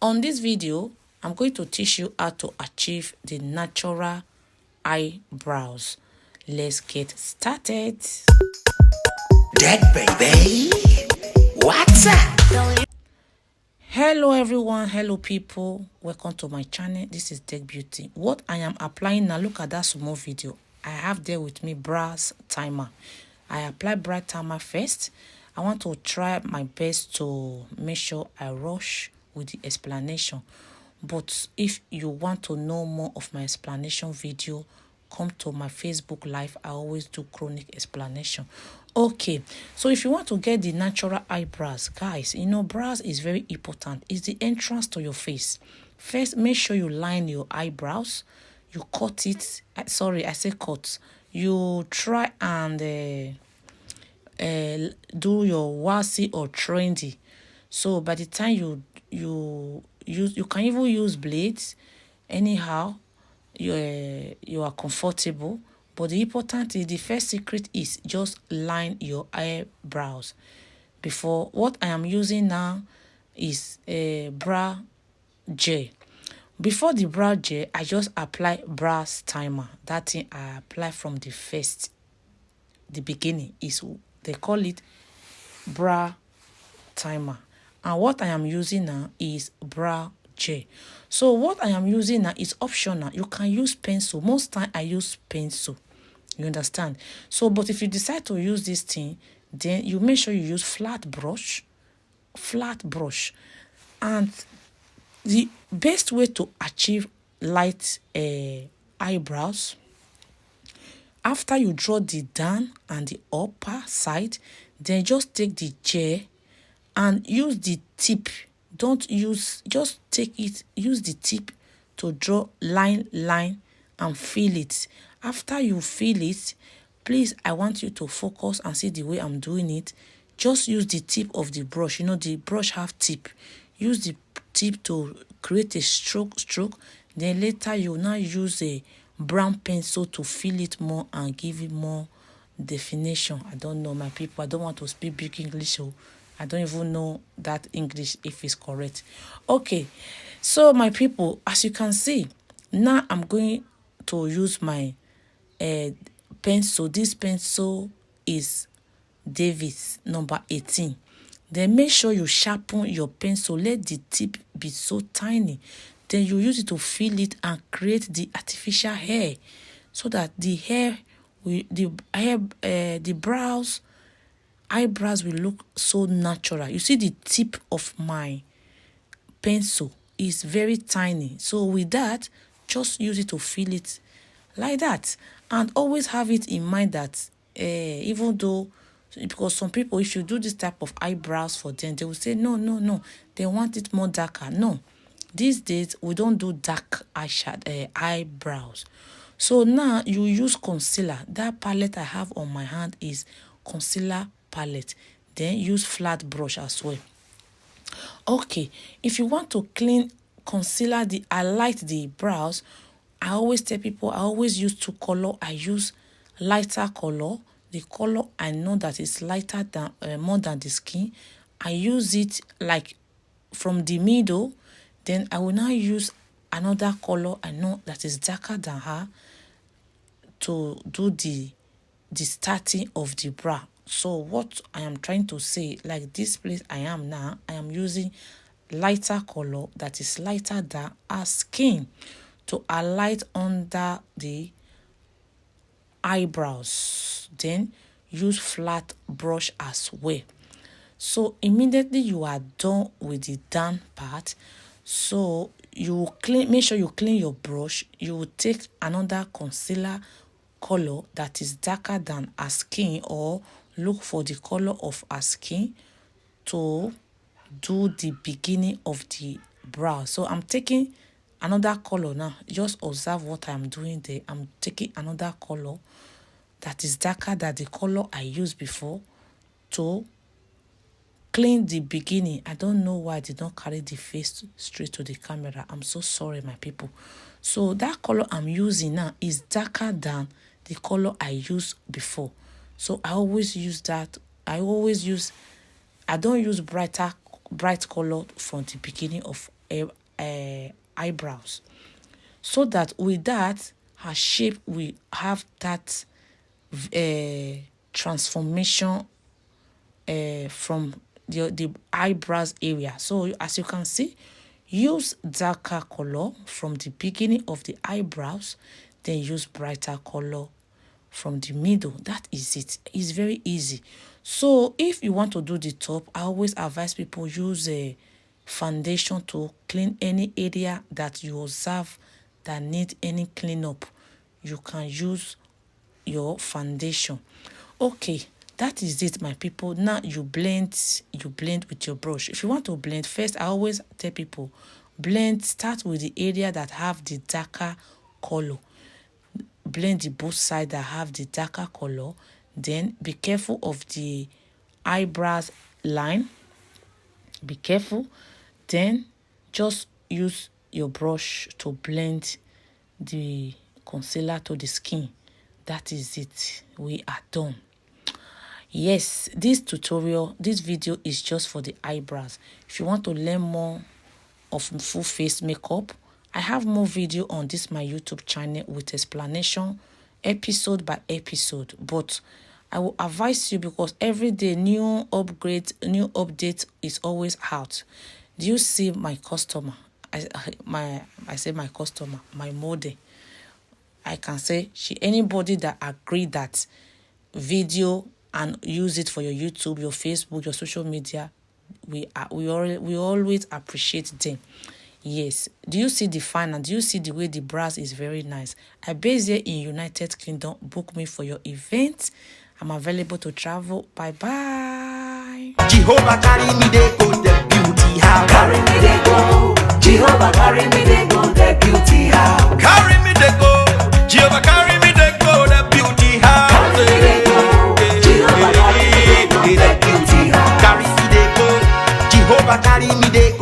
On this video, I'm going to teach you how to achieve the natural eyebrows. Let's get started. Dead baby, what's up? Hello everyone, hello people, welcome to my channel. This is Dead Beauty. What I am applying now, look at that small video. I have there with me brass timer. I apply brass timer first. I want to try my best to make sure I rush with the explanation. But if you want to know more of my explanation video, come to my Facebook live. I always do chronic explanation. Okay, so if you want to get the natural eyebrows, guys, you know brows is very important. It's the entrance to your face. First, make sure you line your eyebrows. You cut it. Sorry, I say cut. You try and do your waxy or trendy. So by the time you can even use blades. Anyhow, you are comfortable. But the important is, the first secret is just line your eyebrows. Before, what I am using now is a brow gel. Before the brow gel, I just apply brass timer. That thing I apply from the beginning is, they call it brow timer. And what I am using now is brow gel. So what I am using now is optional. You can use pencil. Most time I use pencil. You understand? So, but if you decide to use this thing, then you make sure you use flat brush. And the best way to achieve light eyebrows, after you draw the down and the upper side, then just take the gel and use the tip. Don't use, just take it, use the tip to draw line and fill it. After you fill it, please, I want you to focus and see the way I'm doing it. Just use the tip of the brush. You know, the brush have tip. Use the tip to create a stroke. Then later you now use a brown pencil to fill it more and give it more definition. I don't know, my people. I don't want to speak big English, so I don't even know that English if it's correct. Okay, so my people, as you can see, now I'm going to use my pencil. This pencil is Davis number 18. Then make sure you sharpen your pencil. Let the tip be so tiny. Then you use it to fill it and create the artificial hair, so that the hair will, the eyebrows will look so natural. You see the tip of my pencil is very tiny. So with that, just use it to fill it like that. And always have it in mind that even though, because some people, if you do this type of eyebrows for them, they will say, no, they want it more darker. No, these days, we don't do dark eyebrows. So now you use concealer. That palette I have on my hand is concealer palette. Then use flat brush as well. Okay, if you want to clean concealer, highlight the brows, I always tell people I always use two color. I use lighter color. The color I know that is lighter than more than the skin. I use it like from the middle. Then I will now use another color I know that is darker than her to do the starting of the brow. So what I am trying to say, like this place I am now, I am using lighter color that is lighter than our skin to highlight under the eyebrows. Then use flat brush as well. So immediately you are done with the down part, so you make sure you clean your brush. You will take another concealer color that is darker than our skin, or look for the color of our skin to do the beginning of the brow. So I'm taking another color now. Just observe what I'm doing there. I'm taking another color that is darker than the color I used before to clean the beginning. I don't know why I did not carry the face straight to the camera. I'm so sorry, my people. So that color I'm using now is darker than the color I used before. So I always use that. I don't use brighter bright color from the beginning of eyebrows, so that with that her shape will have that transformation from the eyebrows area. So as you can see, use darker color from the beginning of the eyebrows, then use brighter color from the middle. That is it. It's very easy. So if you want to do the top, I always advise people use a foundation to clean any area that you observe that need any cleanup. You can use your foundation. Okay, that is it, my people. Now you blend with your brush. If you want to blend, first I always tell people, start with the area that have the darker color. Blend the both sides that have the darker color. Then be careful of the eyebrows line. Be careful. Then just use your brush to blend the concealer to the skin. That is it. We are done. Yes, this video is just for the eyebrows. If you want to learn more of full face makeup, I have more video on this my YouTube channel with explanation episode by episode. But I will advise you, because every day new update is always out. Do you see my customer? I say my customer, my model. I can say anybody that agree that video and use it for your YouTube, your Facebook, your social media, we always appreciate them. Yes. Do you see the final? Do you see the way the brows is very nice? I base here in United Kingdom. Book me for your event. I'm available to travel. Bye bye. Jehovah carry me they go the beauty house. Carry me they go. Jehovah carry me they go the beauty house. Carry me they go. Jehovah carry me they go the beauty house. Carry me they go. Jehovah carry me they go the beauty house. Carry me they go. Jehovah carry me they go.